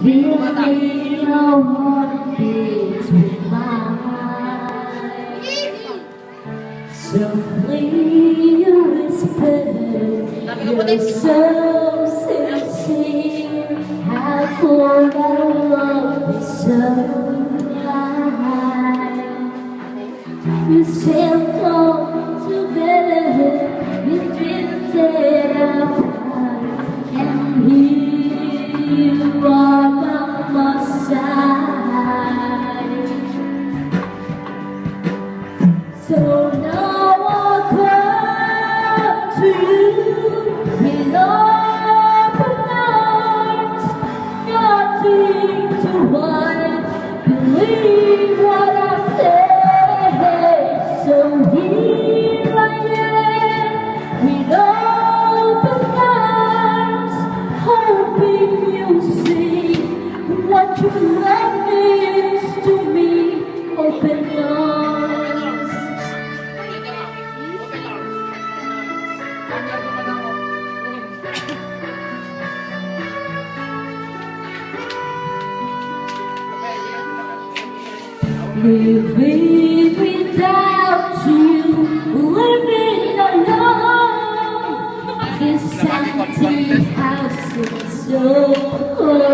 Feeling your heartbeat with mine. Softly you whisper, you're so sincere. How could our love be so blind? We sailed close together, we drifted apart, and here you are by my side. So now I come to you with open arms, nothing to hide. Believe what I say. So here I am with open arms, hoping you'll see what your love means to me. Open arms. Living without you, living alone. This empty house is so cold.